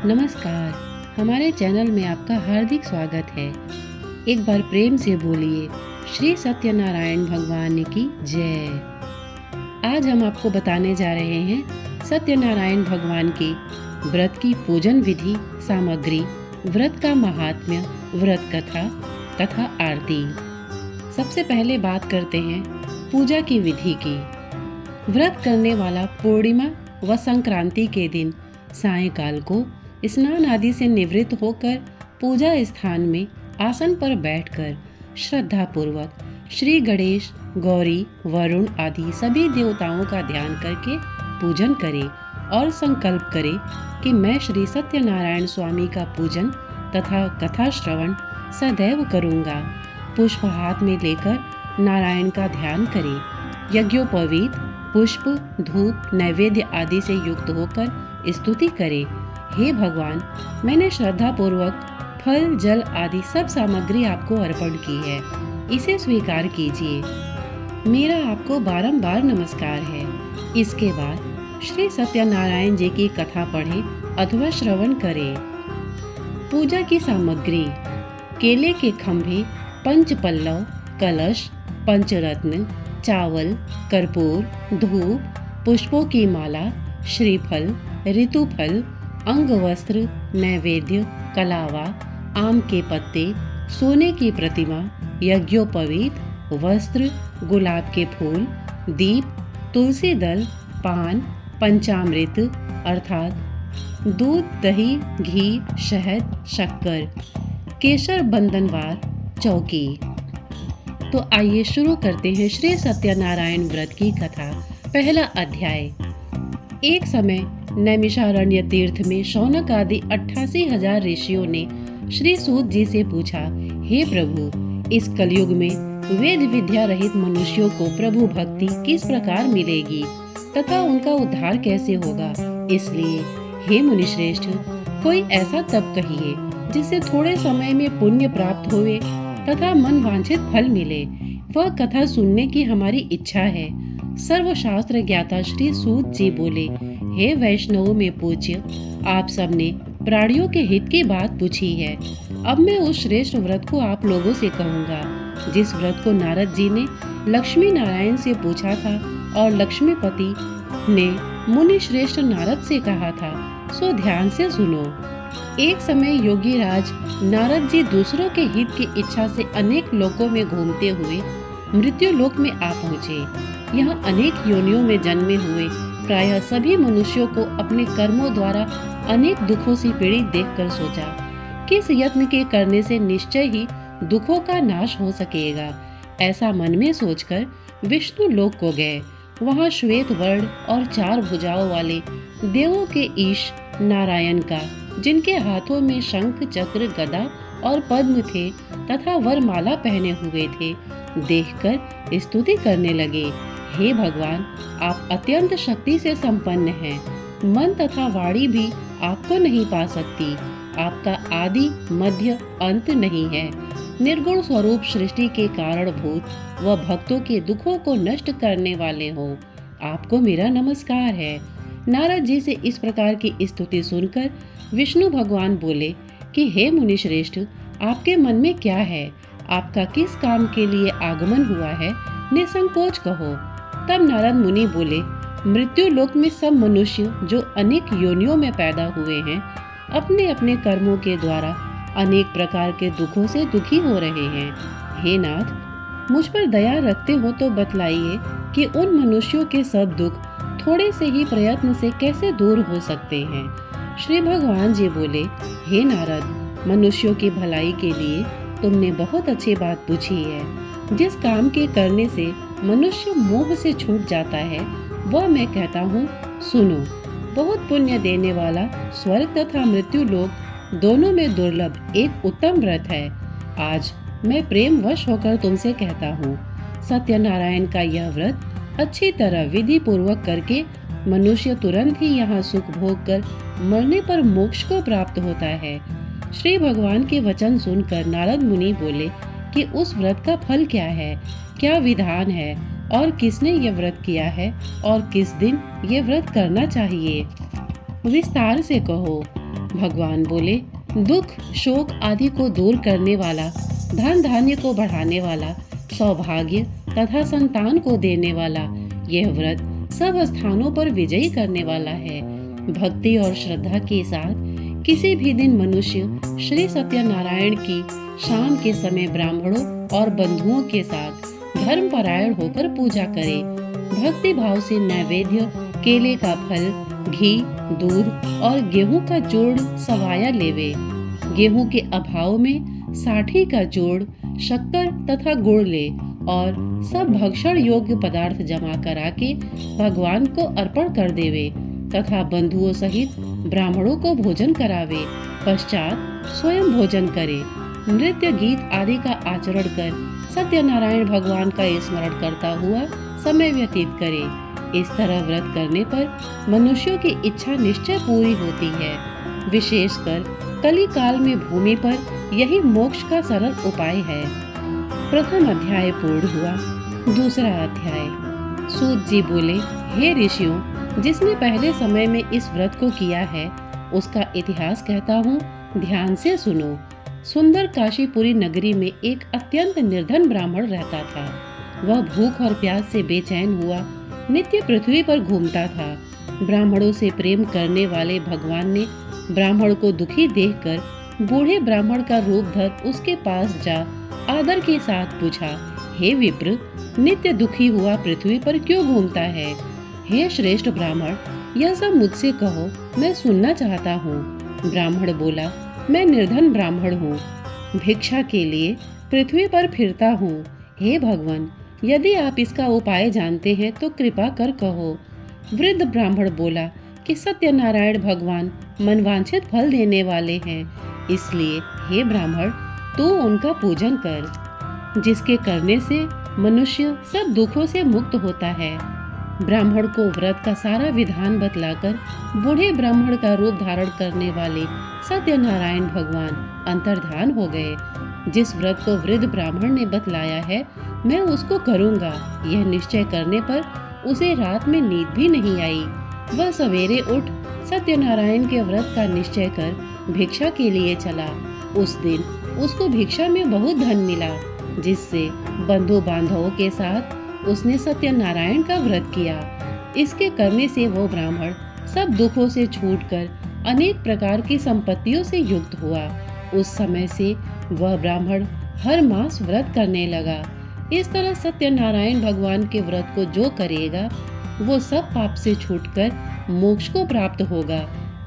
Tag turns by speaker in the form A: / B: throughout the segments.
A: नमस्कार। हमारे चैनल में आपका हार्दिक स्वागत है। एक बार प्रेम से बोलिए श्री सत्यनारायण भगवान की जय। आज हम आपको बताने जा रहे हैं सत्यनारायण भगवान के व्रत की पूजन विधि, सामग्री, व्रत का महात्म्य, व्रत कथा तथा आरती। सबसे पहले बात करते हैं पूजा की विधि की। व्रत करने वाला पूर्णिमा व संक्रांति के दिन सायंकाल को स्नान आदि से निवृत्त होकर पूजा स्थान में आसन पर बैठकर श्रद्धा पूर्वक श्री गणेश, गौरी, वरुण आदि सभी देवताओं का ध्यान करके पूजन करे और संकल्प करे कि मैं श्री सत्यनारायण स्वामी का पूजन तथा कथा श्रवण सदैव करूँगा। पुष्प हाथ में लेकर नारायण का ध्यान करे। यज्ञोपवीत पुष्प, धूप, नैवेद्य आदि से युक्त होकर स्तुति करे। हे भगवान, मैंने श्रद्धा पूर्वक फल, जल आदि सब सामग्री आपको अर्पण की है, इसे स्वीकार कीजिए। मेरा आपको बारंबार नमस्कार है। इसके बाद श्री सत्यनारायण जी की कथा पढ़ें अथवा श्रवण करें। पूजा की सामग्री: केले के खंभे, पंचपल्लव, कलश, पंचरत्न, चावल, कर्पूर, धूप, पुष्पों की माला, श्रीफल, ऋतुफल, अंगवस्त्र, नैवेद्य, कलावा, आम के पत्ते, सोने की प्रतिमा, यज्ञोपवीत, वस्त्र, गुलाब के फूल, दीप, तुलसी दल, पान, पंचामृत अर्थात दूध, दही, घी, शहद, शक्कर, केसर, बंधनवार, चौकी। तो आइए शुरू करते हैं श्री सत्यनारायण व्रत की कथा। पहला अध्याय। एक समय नैमिषारण्य तीर्थ में शौनक आदि 88,000 ऋषियों ने श्री सूत जी से पूछा, हे प्रभु, इस कलयुग में वेद विद्या रहित मनुष्यों को प्रभु भक्ति किस प्रकार मिलेगी तथा उनका उद्धार कैसे होगा? इसलिए हे मुनिश्रेष्ठ, कोई ऐसा तप कहिए जिससे थोड़े समय में पुण्य प्राप्त होवे तथा मन वांछित फल मिले। वह कथा सुनने की हमारी इच्छा है। सर्वशास्त्र ज्ञाता श्री सूत जी बोले, हे वैष्णवों में पूज्य, आप सबने प्राणियों के हित की बात पूछी है। अब मैं उस श्रेष्ठ व्रत को आप लोगों से कहूँगा जिस व्रत को नारद जी ने लक्ष्मी नारायण से पूछा था और लक्ष्मीपति ने मुनि श्रेष्ठ नारद से कहा था। सो ध्यान से सुनो। एक समय योगी राज नारद जी दूसरों के हित की इच्छा से अनेक लोकों में घूमते हुए मृत्यु लोक में आ पहुँचे। यहाँ अनेक योनियों में जन्मे हुए प्रायः सभी मनुष्यों को अपने कर्मों द्वारा अनेक दुखों से पीड़ित देखकर सोचा, किस यत्न के करने से निश्चय ही दुखों का नाश हो सकेगा। ऐसा मन में सोचकर विष्णु लोक को गए। वहाँ श्वेत वर्ण और 4 भुजाओं वाले देवों के ईश नारायण का, जिनके हाथों में शंख, चक्र, गदा और पद्म थे तथा वरमाला पहने हुए थे, देखकर स्तुति करने लगे। हे भगवान, आप अत्यंत शक्ति से संपन्न हैं। मन तथा वाणी भी आपको नहीं पा सकती। आपका आदि, मध्य, अंत नहीं है। निर्गुण स्वरूप सृष्टि के कारणभूत व भक्तों के दुखों को नष्ट करने वाले हो। आपको मेरा नमस्कार है। नारद जी से इस प्रकार की स्तुति सुनकर विष्णु भगवान बोले कि हे मुनिश्रेष्ठ, आपके मन में क्या है? आपका किस काम के लिए आगमन हुआ है? निसंकोच कहो। तब नारद मुनि बोले, मृत्यु लोक में सब मनुष्य जो अनेक योनियों में पैदा हुए हैं, अपने अपने कर्मों के द्वारा अनेक प्रकार के दुखों से दुखी हो रहे हैं। हे नाथ, मुझ पर दया रखते हो तो बतलाइए कि उन मनुष्यों के सब दुख थोड़े से ही प्रयत्न से कैसे दूर हो सकते हैं? श्री भगवान जी बोले, हे नारद, मनुष्यों की भलाई के लिए तुमने बहुत अच्छी बात पूछी है। जिस काम के करने से मनुष्य मोह से छूट जाता है, वह मैं कहता हूँ, सुनो। बहुत पुण्य देने वाला स्वर्ग तथा मृत्यु लोक दोनों में दुर्लभ एक उत्तम व्रत है। आज मैं प्रेम वश होकर तुमसे कहता हूँ, सत्यनारायण का यह व्रत अच्छी तरह विधि पूर्वक करके मनुष्य तुरंत ही यहाँ सुख भोग कर मरने पर मोक्ष को प्राप्त होता है। श्री भगवान के वचन सुनकर नारद मुनि बोले कि उस व्रत का फल क्या है, क्या विधान है और किसने यह व्रत किया है और किस दिन यह व्रत करना चाहिए? विस्तार से कहो। भगवान बोले, दुख शोक आदि को दूर करने वाला, धन धान्य को बढ़ाने वाला, सौभाग्य तथा संतान को देने वाला यह व्रत सब स्थानों पर विजयी करने वाला है। भक्ति और श्रद्धा के साथ किसी भी दिन मनुष्य श्री सत्यनारायण की शाम के समय ब्राह्मणों और बंधुओं के साथ धर्मपरायण होकर पूजा करे। भक्ति भाव से नैवेद्य, केले का फल, घी, दूध और गेहूं का जोड़ सवाया लेवे। गेहूं के अभाव में साठी का जोड़, शक्कर तथा गुड़ ले और सब भक्षण योग्य पदार्थ जमा करा के भगवान को अर्पण कर देवे तथा बंधुओं सहित ब्राह्मणों को भोजन करावे। पश्चात स्वयं भोजन करे। नृत्य गीत आदि का आचरण कर सत्यनारायण भगवान का स्मरण करता हुआ समय व्यतीत करे। इस तरह व्रत करने पर मनुष्यों की इच्छा निश्चय पूरी होती है। विशेषकर कली काल में भूमि पर यही मोक्ष का सरल उपाय है। प्रथम अध्याय पूर्ण हुआ। दूसरा अध्याय। सूत जी बोले, हे ऋषियों, जिसने पहले समय में इस व्रत को किया है उसका इतिहास कहता हूँ, ध्यान से सुनो। सुंदर काशीपुरी नगरी में एक अत्यंत निर्धन ब्राह्मण रहता था। वह भूख और प्यास से बेचैन हुआ नित्य पृथ्वी पर घूमता था। ब्राह्मणों से प्रेम करने वाले भगवान ने ब्राह्मण को दुखी देखकर बूढ़े ब्राह्मण का रूप धर उसके पास जा आदर के साथ पूछा, हे विप्र, नित्य दुखी हुआ पृथ्वी पर क्यों घूमता है? हे श्रेष्ठ ब्राह्मण, यह सब मुझसे कहो, मैं सुनना चाहता हूँ। ब्राह्मण बोला, मैं निर्धन ब्राह्मण हूँ, भिक्षा के लिए पृथ्वी पर फिरता हूँ। हे भगवान, यदि आप इसका उपाय जानते हैं तो कृपा कर कहो। वृद्ध ब्राह्मण बोला कि सत्यनारायण भगवान मनवांछित फल देने वाले हैं, इसलिए हे ब्राह्मण, तू उनका पूजन कर, जिसके करने से मनुष्य सब दुखों से मुक्त होता है। ब्राह्मण को व्रत का सारा विधान बतलाकर बूढ़े ब्राह्मण का रूप धारण करने वाले सत्यनारायण भगवान अंतर्धान हो गए। जिस व्रत को वृद्ध ब्राह्मण ने बतलाया है, मैं उसको करूँगा, यह निश्चय करने पर उसे रात में नींद भी नहीं आई। वह सवेरे उठ सत्यनारायण के व्रत का निश्चय कर भिक्षा के लिए चला। उस दिन उसको भिक्षा में बहुत धन मिला, जिससे बंधु बांधवों के साथ उसने सत्यनारायण का व्रत किया। इसके करने से वो ब्राह्मण सब दुखों से छूटकर अनेक प्रकार की संपत्तियों से युक्त हुआ। उस समय से वह ब्राह्मण हर मास व्रत करने लगा। इस तरह सत्यनारायण भगवान के व्रत को जो करेगा वो सब पाप से छूटकर मोक्ष को प्राप्त होगा।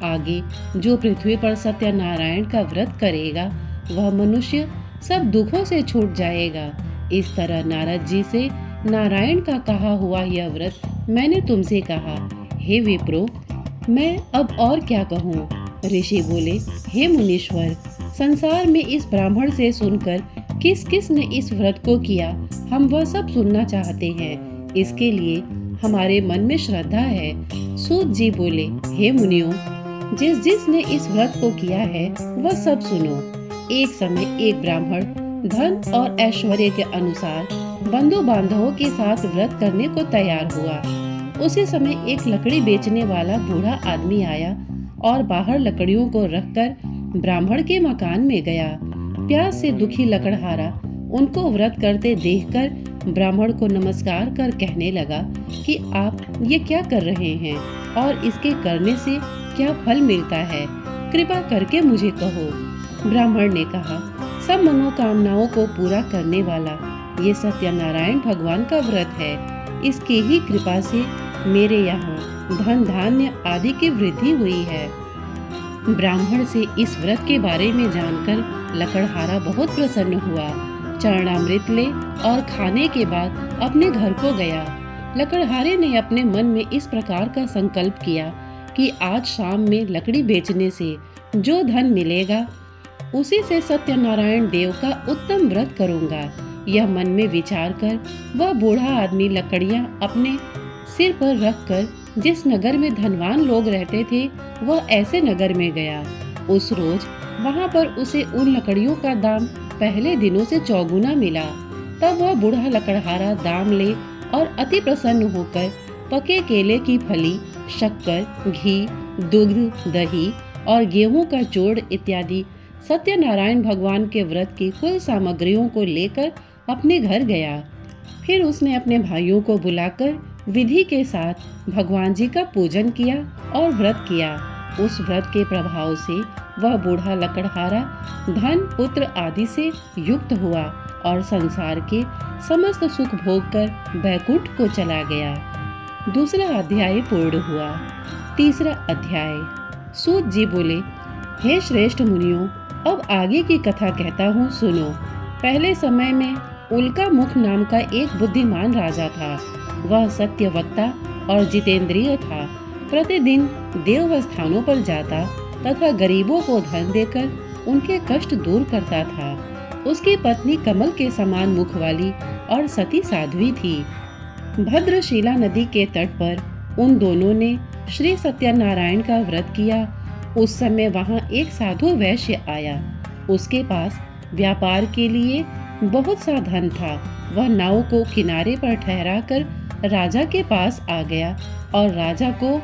A: आगे जो पृथ्वी पर सत्यनारायण का व्रत करेगा वह मनुष्य सब दुखों से छूट जाएगा। इस तरह नारद जी से नारायण का कहा हुआ यह व्रत मैंने तुमसे कहा। हे विप्रो, मैं अब और क्या कहूँ? ऋषि बोले, हे मुनीश्वर, संसार में इस ब्राह्मण से सुनकर किस किस ने इस व्रत को किया, हम वह सब सुनना चाहते हैं। इसके लिए हमारे मन में श्रद्धा है। सूत जी बोले, हे मुनियों, जिस जिसने इस व्रत को किया है वह सब सुनो। एक समय एक ब्राह्मण धन और ऐश्वर्य के अनुसार बंधु बांधवों के साथ व्रत करने को तैयार हुआ। उसी समय एक लकड़ी बेचने वाला बूढ़ा आदमी आया और बाहर लकड़ियों को रखकर ब्राह्मण के मकान में गया। प्यास से दुखी लकड़हारा उनको व्रत करते देखकर ब्राह्मण को नमस्कार कर कहने लगा कि आप ये क्या कर रहे हैं और इसके करने से क्या फल मिलता है, कृपा करके मुझे कहो। ब्राह्मण ने कहा, सब मनोकामनाओं को पूरा करने वाला ये सत्यनारायण भगवान का व्रत है। इसकी ही कृपा से मेरे यहाँ धन धान्य आदि की वृद्धि हुई है। ब्राह्मण से इस व्रत के बारे में जानकर लकड़हारा बहुत प्रसन्न हुआ। चरणामृत ले और खाने के बाद अपने घर को गया। लकड़हारे ने अपने मन में इस प्रकार का संकल्प किया कि आज शाम में लकड़ी बेचने से जो धन मिलेगा उसी से सत्यनारायण देव का उत्तम व्रत करूंगा। यह मन में विचार कर वह बूढ़ा आदमी लकड़ियां अपने सिर पर रखकर जिस नगर में धनवान लोग रहते थे वह ऐसे नगर में गया। उस रोज वहां पर उसे उन लकड़ियों का दाम पहले दिनों से चौगुना मिला। तब वह बूढ़ा लकड़हारा दाम ले और अति प्रसन्न होकर पके केले की फली, शक्कर, घी, दुग्ध, दही और गेहूं का चूर्ण इत्यादि सत्यनारायण भगवान के व्रत की कुल सामग्रियों को लेकर अपने घर गया। फिर उसने अपने भाइयों को बुलाकर विधि के साथ भगवान जी का पूजन किया और व्रत किया। उस व्रत के प्रभाव से वह बूढ़ा लकड़हारा धन पुत्र आदि से युक्त हुआ और संसार के समस्त सुख भोग कर बैकुंठ को चला गया। दूसरा अध्याय पूर्ण हुआ। तीसरा अध्याय। सूत जी बोले, हे श्रेष्ठ मुनियों, अब आगे की कथा कहता हूँ, सुनो। पहले समय में उल्का मुख नाम का एक बुद्धिमान राजा था। वह सत्य वक्ता और जितेंद्रिय था। प्रतिदिन देव स्थानों पर जाता तथा गरीबों को धन देकर उनके कष्ट दूर करता था। उसकी पत्नी कमल के समान मुख वाली और सती साध्वी थी। भद्रशिला नदी के तट पर उन दोनों ने श्री सत्यनारायण का व्रत किया। उस समय वहां एक साधु वैश्य आया। उसके पास व्यापार के लिए बहुत सा धन था। वह नाव को किनारे पर ठहराकर राजा के पास आ गया और राजा को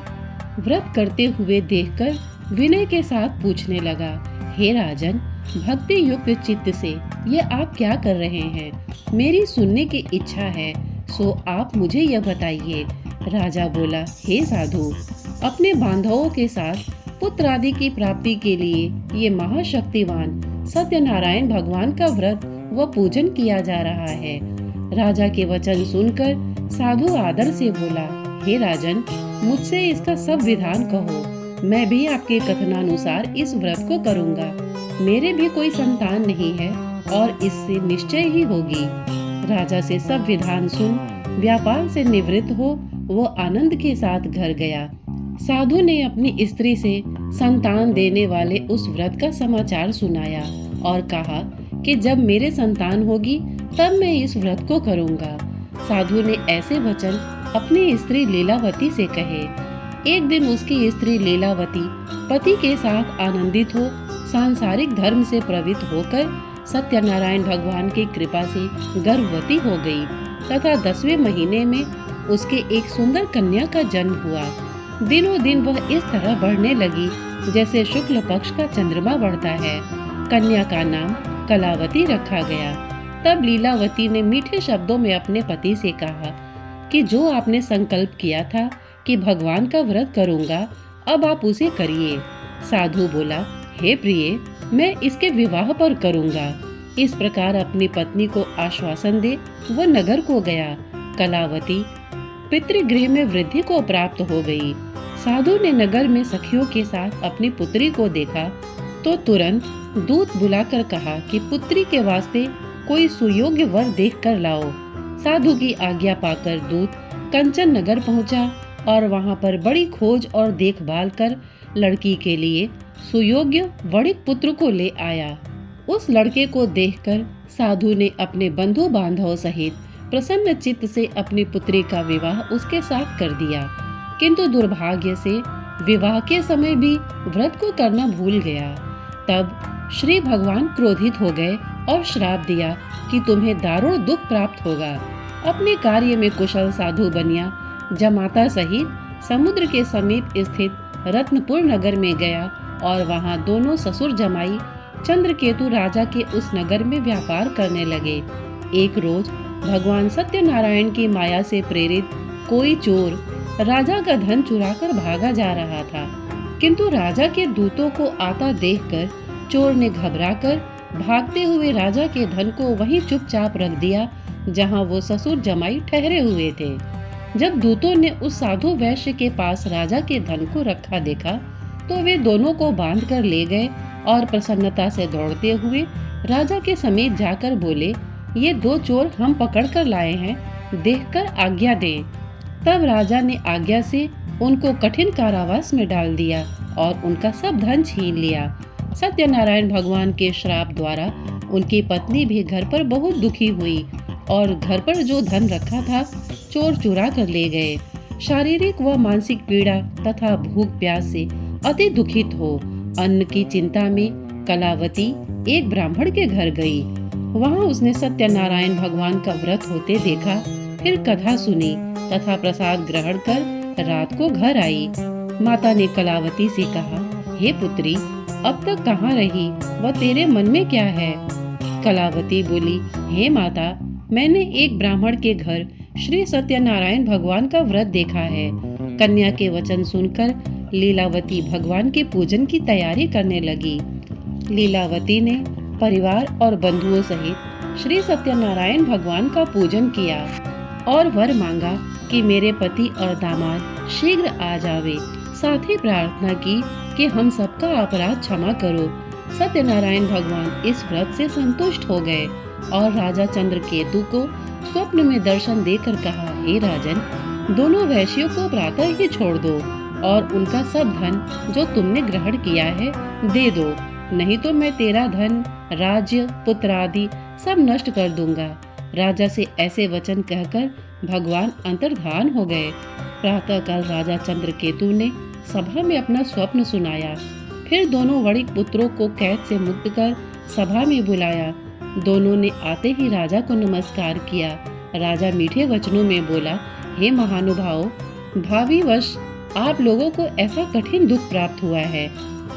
A: व्रत करते हुए देखकर विनय के साथ पूछने लगा, हे राजन, भक्ति युक्त चित्त से ये आप क्या कर रहे हैं? मेरी सुनने की इच्छा है, सो आप मुझे यह बताइए। राजा बोला, हे साधु, अपने बांधवों के साथ पुत्र आदि की प्राप्ति के लिए ये महाशक्तिवान सत्यनारायण भगवान का व्रत व पूजन किया जा रहा है। राजा के वचन सुनकर साधु आदर से बोला, हे राजन, मुझसे इसका सब विधान कहो। मैं भी आपके कथनानुसार इस व्रत को करूँगा। मेरे भी कोई संतान नहीं है और इससे निश्चय ही होगी। राजा से सब विधान सुन व्यापार से निवृत्त हो वो आनंद के साथ घर गया। साधु ने अपनी स्त्री से संतान देने वाले उस व्रत का समाचार सुनाया और कहा कि जब मेरे संतान होगी तब मैं इस व्रत को करूँगा। साधु ने ऐसे वचन अपनी स्त्री लीलावती से कहे। एक दिन उसकी स्त्री लीलावती पति के साथ आनंदित हो सांसारिक धर्म से प्रवृत्त होकर सत्यनारायण भगवान की कृपा से गर्भवती हो गई तथा 10वें महीने में उसके एक सुंदर कन्या का जन्म हुआ। दिनों दिन वह इस तरह बढ़ने लगी जैसे शुक्ल पक्ष का चंद्रमा बढ़ता है। कन्या का नाम कलावती रखा गया। तब लीलावती ने मीठे शब्दों में अपने पति से कहा कि जो आपने संकल्प किया था कि भगवान का व्रत करूंगा, अब आप उसे करिए। साधु बोला, हे प्रिय, मैं इसके विवाह पर करूंगा। इस प्रकार अपनी पत्नी को आश्वासन दे वो नगर को गया। कलावती पितृगृह में वृद्धि को प्राप्त हो गई। साधु ने नगर में सखियों के साथ अपनी पुत्री को देखा तो तुरंत दूत बुलाकर कहा कि पुत्री के वास्ते कोई सुयोग्य वर देख कर लाओ। साधु की आज्ञा पाकर दूत कंचन नगर पहुंचा और वहां पर बड़ी खोज और देखभाल कर लड़की के लिए सुयोग्य वणिक पुत्र को ले आया। उस लड़के को देखकर साधु ने अपने बंधु बांधव सहित प्रसन्न चित्त से अपनी पुत्री का विवाह उसके साथ कर दिया। किंतु दुर्भाग्य से विवाह के समय भी व्रत को करना भूल गया। तब श्री भगवान क्रोधित हो गए और श्राप दिया कि तुम्हें दारुण दुख प्राप्त होगा। अपने कार्य में कुशल साधु बनिया जमाता सहित समुद्र के समीप स्थित रत्नपुर नगर में गया और वहां दोनों ससुर जमाई चंद्रकेतु राजा के उस नगर में व्यापार करने लगे। एक रोज भगवान सत्यनारायण की माया से प्रेरित कोई चोर राजा का धन चुराकर भागा जा रहा था, किंतु राजा के दूतों को आता देखकर चोर ने घबराकर भागते हुए राजा के धन को वहीं चुपचाप रख दिया जहां वो ससुर जमाई ठहरे हुए थे। जब दूतों ने उस साधु वैश्य के पास राजा के धन को रखा देखा तो वे दोनों को बांध कर ले गए और प्रसन्नता से दौड़ते हुए राजा के समीप जाकर बोले, ये दो चोर हम पकड़ कर लाए हैं, देखकर आज्ञा दें। तब राजा ने आज्ञा से उनको कठिन कारावास में डाल दिया और उनका सब धन छीन लिया। सत्यनारायण भगवान के श्राप द्वारा उनकी पत्नी भी घर पर बहुत दुखी हुई और घर पर जो धन रखा था चोर चुरा कर ले गए। शारीरिक व मानसिक पीड़ा तथा भूख प्यास से अति दुखित हो अन्न की चिंता में कलावती एक ब्राह्मण के घर गई। वहां उसने सत्यनारायण भगवान का व्रत होते देखा, फिर कथा सुनी तथा प्रसाद ग्रहण कर रात को घर आई। माता ने कलावती से कहा, हे पुत्री, अब तक कहाँ रही, वह तेरे मन में क्या है? कलावती बोली, हे माता, मैंने एक ब्राह्मण के घर श्री सत्यनारायण भगवान का व्रत देखा है। कन्या के वचन सुनकर लीलावती भगवान के पूजन की तैयारी करने लगी। लीलावती ने परिवार और बंधुओं सहित श्री सत्यनारायण भगवान का पूजन किया और वर मांगा कि मेरे पति और दामाद शीघ्र आ जावे। साथ ही प्रार्थना की कि हम सबका अपराध क्षमा करो। सत्यनारायण भगवान इस व्रत से संतुष्ट हो गए और राजा चंद्रकेतु को स्वप्न में दर्शन देकर कहा, हे राजन, दोनों वैश्यों को प्रातः ही छोड़ दो और उनका सब धन जो तुमने ग्रहण किया है दे दो, नहीं तो मैं तेरा धन, राज्य, पुत्र आदि सब नष्ट कर दूंगा। राजा से ऐसे वचन कहकर भगवान अंतर्धान हो गए। प्रातःकाल राजा चंद्रकेतु ने सभा में अपना स्वप्न सुनाया। फिर दोनों वणिक पुत्रों को कैद से मुक्त कर सभा में बुलाया। दोनों ने आते ही राजा को नमस्कार किया। राजा मीठे वचनों में बोला, हे महानुभाव, भावी वर्ष आप लोगों को ऐसा कठिन दुख प्राप्त हुआ है,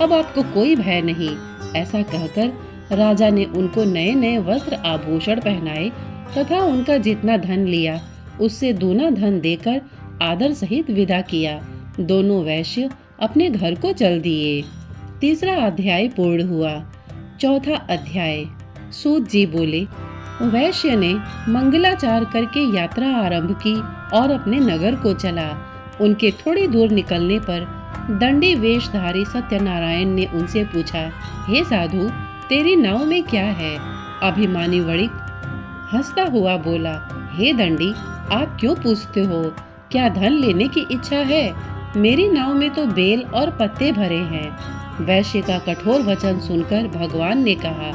A: अब आपको कोई भय नहीं। ऐसा कहकर राजा ने उनको नए नए वस्त्र आभूषण पहनाए तथा उनका जितना धन लिया उससे दूना धन देकर आदर सहित विदा किया। दोनों वैश्य अपने घर को चल दिए। तीसरा अध्याय पूर्ण हुआ। चौथा अध्याय। सूत जी बोले, वैश्य ने मंगलाचार करके यात्रा आरंभ की और अपने नगर को चला। उनके थोड़ी दूर निकलने पर दंडी वेशधारी सत्यनारायण ने उनसे पूछा, हे साधु, तेरी नाव में क्या है? अभिमानी वणिक हंसता हुआ बोला, हे दंडी, आप क्यों पूछते हो? क्या धन लेने की इच्छा है? मेरी नाव में तो बेल और पत्ते भरे हैं। वैश्य का कठोर वचन सुनकर भगवान ने कहा,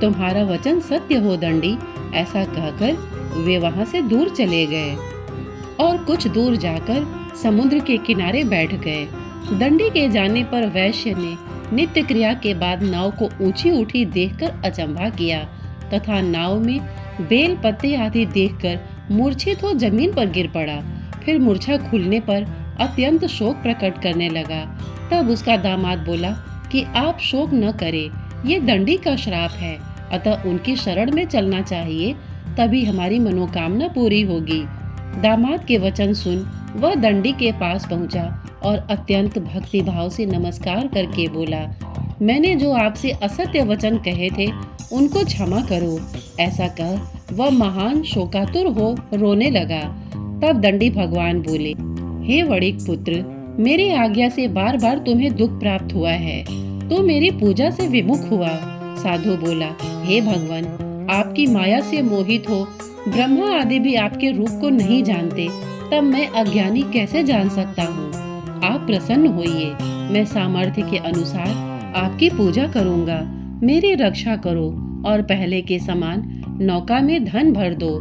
A: तुम्हारा वचन सत्य हो दंडी। ऐसा कहकर वे वहां से दूर चले गए और कुछ दूर जाकर समुद्र के किनारे बैठ गए। दंडी के जाने पर वैश्य ने नित्य क्रिया के बाद नाव को ऊंची उठी देखकर अचंभा किया तथा नाव में बेल पत्ते आदि देखकर मूर्छित हो जमीन पर गिर पड़ा। फिर मूर्छा खुलने पर अत्यंत शोक प्रकट करने लगा। तब उसका दामाद बोला कि आप शोक न करें, ये दंडी का श्राप है, अतः उनकी शरण में चलना चाहिए, तभी हमारी मनोकामना पूरी होगी। दामाद के वचन सुन वह दंडी के पास पहुंचा और अत्यंत भक्ति भाव से नमस्कार करके बोला, मैंने जो आपसे असत्य वचन कहे थे उनको क्षमा करो। ऐसा कह वह महान शोकातुर हो रोने लगा। तब दंडी भगवान बोले, हे वणिक पुत्र, मेरी आज्ञा से बार बार तुम्हें दुख प्राप्त हुआ है, तो मेरी पूजा से विमुख हुआ। साधु बोला, हे भगवान, आपकी माया से मोहित हो ब्रह्मा आदि भी आपके रूप को नहीं जानते, तब मैं अज्ञानी कैसे जान सकता हूँ? आप प्रसन्न होइए, मैं सामर्थ्य के अनुसार आपकी पूजा करूँगा। मेरी रक्षा करो और पहले के समान नौका में धन भर दो।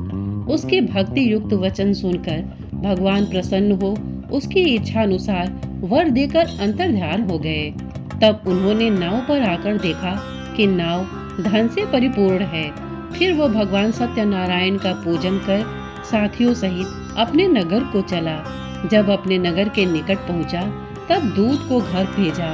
A: उसके भक्ति युक्त वचन सुनकर भगवान प्रसन्न हो उसकी इच्छा अनुसार वर देकर अंतर्ध्यान हो गए। तब उन्होंने नाव पर आकर देखा कि नाव धन से परिपूर्ण है। फिर वो भगवान सत्यनारायण का पूजन कर साथियों सहित अपने नगर को चला। जब अपने नगर के निकट पहुंचा, तब दूत को घर भेजा।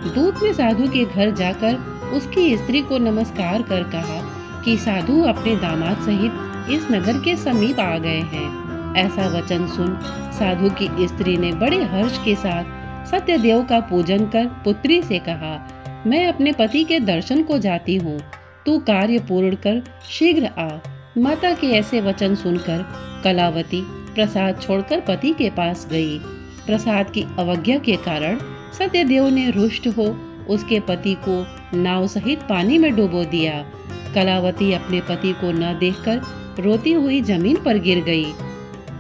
A: दूत ने साधु के घर जाकर उसकी स्त्री को नमस्कार कर कहा कि साधु अपने दामाद सहित इस नगर के समीप आ गए हैं। ऐसा वचन सुन साधु की स्त्री ने बड़े हर्ष के साथ सत्यदेव का पूजन कर पुत्री से कहा, मैं अपने पति के दर्शन को जाती हूँ, तू कार्य पूर्ण कर शीघ्र आ। माता के ऐसे वचन सुनकर कलावती प्रसाद छोड़कर पति के पास गई। प्रसाद की अवज्ञा के कारण सत्यदेव ने रुष्ट हो उसके पति को नाव सहित पानी में डुबो दिया। कलावती अपने पति को न देखकर रोती हुई जमीन पर गिर गई।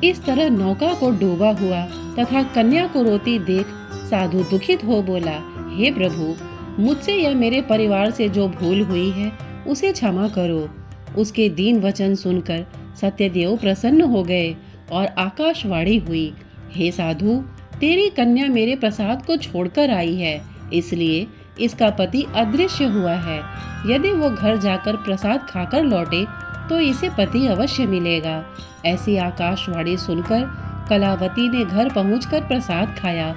A: इस तरह नौका को डूबा हुआ तथा कन्या को रोती देख साधु दुखित हो बोला, हे प्रभु, मुझसे या मेरे परिवार से जो भूल हुई है उसे क्षमा करो। उसके दीन वचन सुनकर सत्यदेव प्रसन्न हो गए और आकाशवाणी हुई, हे साधु, तेरी कन्या मेरे प्रसाद को छोड़कर आई है, इसलिए इसका पति अदृश्य हुआ है। यदि वो घर जाकर प्रसाद खाकर लौटे तो इसे पति अवश्य मिलेगा। ऐसी आकाशवाणी सुनकर कलावती ने घर पहुंचकर प्रसाद खाया।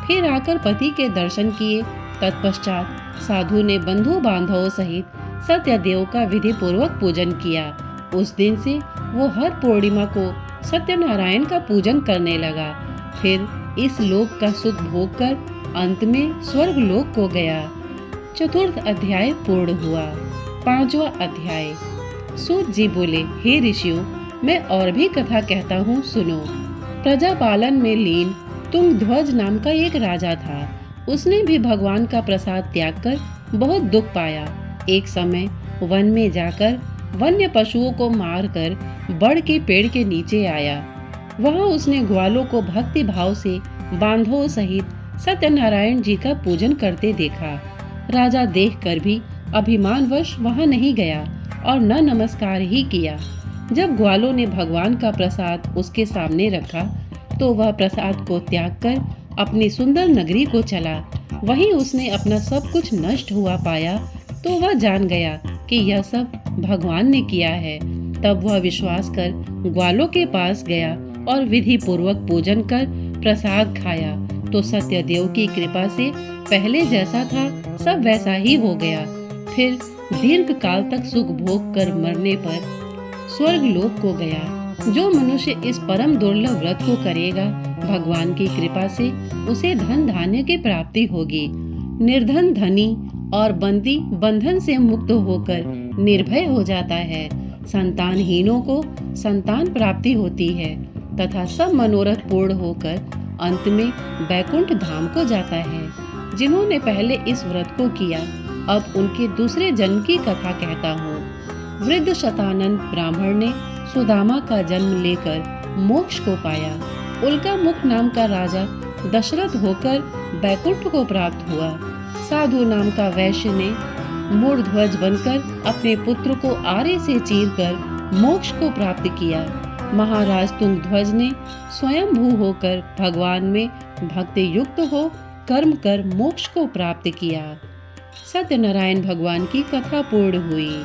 A: फिर आकर पति के दर्शन किए तत्पश्चात साधु ने बंधु बांधवों सहित सत्यदेव का विधि पूर्वक पूजन किया। उस दिन से वो हर पूर्णिमा को सत्यनारायण का पूजन करने लगा। फिर इस लोक का सुख भोग कर अंत में स्वर्ग लोक को गया। चतुर्थ अध्याय पूर्ण हुआ। पांचवा अध्याय। सूत जी बोले, हे ऋषियों, मैं और भी कथा कहता हूँ, सुनो। प्रजापालन में लीन तुंगध्वज नाम का एक राजा था। उसने भी भगवान का प्रसाद त्याग कर बहुत दुख पाया। एक समय वन में जाकर वन्य पशुओं को मारकर बड़ के पेड़ के नीचे आया। वहां उसने ग्वालों को भक्ति भाव से बांधवों सहित सत्यनारायण जी का पूजन करते देखा। राजा देखकर भी अभिमानवश वहां नहीं गया और न नमस्कार ही किया। जब ग्वालों ने भगवान का प्रसाद उसके सामने रखा तो वह प्रसाद को त्याग कर अपनी सुंदर नगरी को चला। वहीं उसने अपना सब कुछ नष्ट हुआ पाया तो वह जान गया कि यह सब भगवान ने किया है। तब वह विश्वास कर ग्वालों के पास गया और विधि पूर्वक पूजन कर प्रसाद खाया तो सत्यदेव की कृपा से पहले जैसा था सब वैसा ही हो गया। फिर दीर्घ काल तक सुख भोग कर मरने पर स्वर्ग लोक को गया। जो मनुष्य इस परम दुर्लभ व्रत को करेगा, भगवान की कृपा से उसे धन धान्य की प्राप्ति होगी। निर्धन धनी और बंदी बंधन से मुक्त होकर निर्भय हो जाता है। संतानहीनों को संतान प्राप्ति होती है तथा सब मनोरथ पूर्ण होकर अंत में बैकुंठ धाम को जाता है। जिन्होंने पहले इस व्रत को किया, अब उनके दूसरे जन्म की कथा कहता हूँ। वृद्ध शतानंद ब्राह्मण ने सुदामा का जन्म लेकर मोक्ष को पाया। उल्का मुख नाम का राजा दशरथ होकर बैकुंठ को प्राप्त हुआ। साधु नाम का वैश्य ने मूढ़ध्वज बनकर अपने पुत्र को आरे से चीरकर मोक्ष को प्राप्त किया। महाराज तुंगध्वज ने स्वयंभू होकर भगवान में भक्ति युक्त हो कर्म कर मोक्ष को प्राप्त किया। सत्यनारायण भगवान की कथा पूर्ण हुई।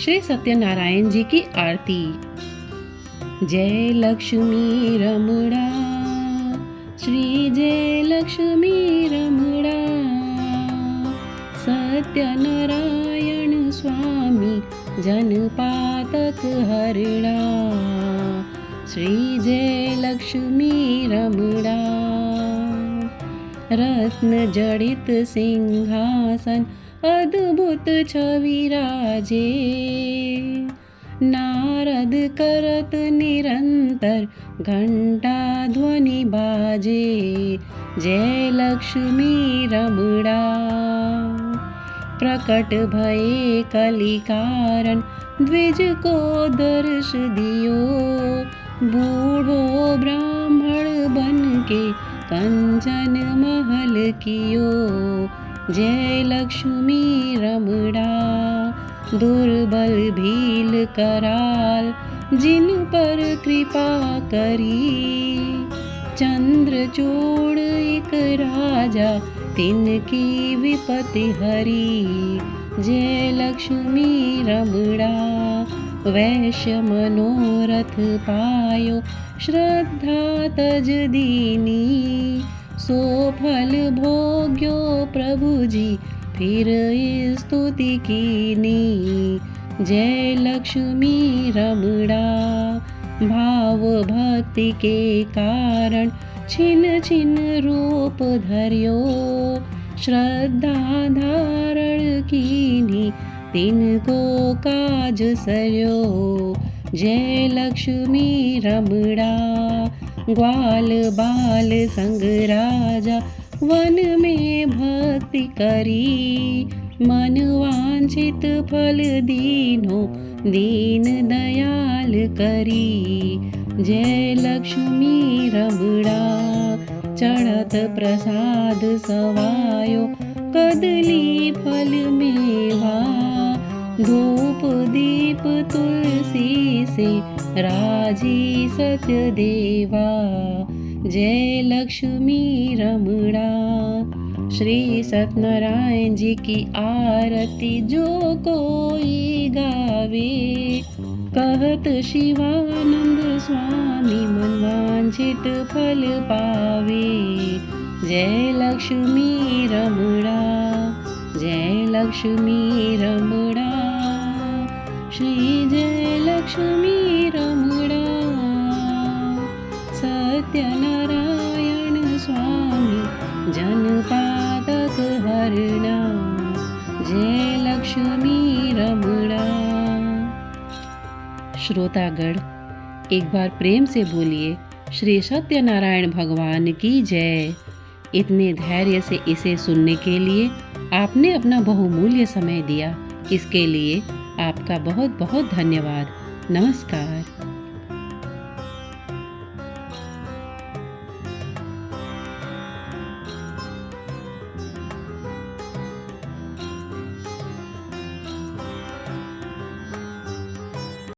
A: श्री सत्यनारायण जी की आरती। जय लक्ष्मी रमणा, श्री जय लक्ष्मी रमणा, सत्यनारायण स्वामी जनपातक हरणा, श्री जय लक्ष्मी रमणा। रत्न जड़ित सिंहासन अद्भुत छवि राजे, नारद करत निरंतर घंटा ध्वनि बाजे। जय लक्ष्मी रमणा। प्रकट भये कलि कारण द्विज को दर्श दियो, बूढ़ो ब्राह्मण बन के कंचन महल कियो। जय लक्ष्मी रमणा। दुर्बल भील कराल जिन पर कृपा करी, चंद्रचूड़ एक राजा तिनकी विपत्ति हरी। जय लक्ष्मी रमणा। वैश्य मनोरथ पायो श्रद्धा तज दीनी, सो फल भोग्यो प्रभु जी फिर स्तुति कीनी। जय लक्ष्मी रमणा। भाव भक्ति के कारण छिन छिन रूप धर्यो, श्रद्धा धारण कीनी तिनको काज सर्यो। जय लक्ष्मी रमणा। ग्वाल बाल संग राजा वन में भक्ति करी, मन वांछित फल दीनो दीन दयाल करी। जय लक्ष्मी रमणा। चढ़त प्रसाद सवायो कदली फल मेवा, धूप दीप तुलसी से राजी सत्य देवा। जय लक्ष्मी रमणा। श्री सत्यनारायण जी की आरती जो कोई गावे, कहत शिवानंद स्वामी मनवांछित फल पावे। जय लक्ष्मी रमणा, जय लक्ष्मी रमणा, श्री जय लक्ष्मी रमणा। सत्यनारायण स्वामी जनपातक हरणा, जय लक्ष्मी रमणा। श्रोतागण, एक बार प्रेम से बोलिए श्री सत्यनारायण भगवान की जय। इतने धैर्य से इसे सुनने के लिए आपने अपना बहुमूल्य समय दिया, इसके लिए आपका बहुत बहुत धन्यवाद। नमस्कार।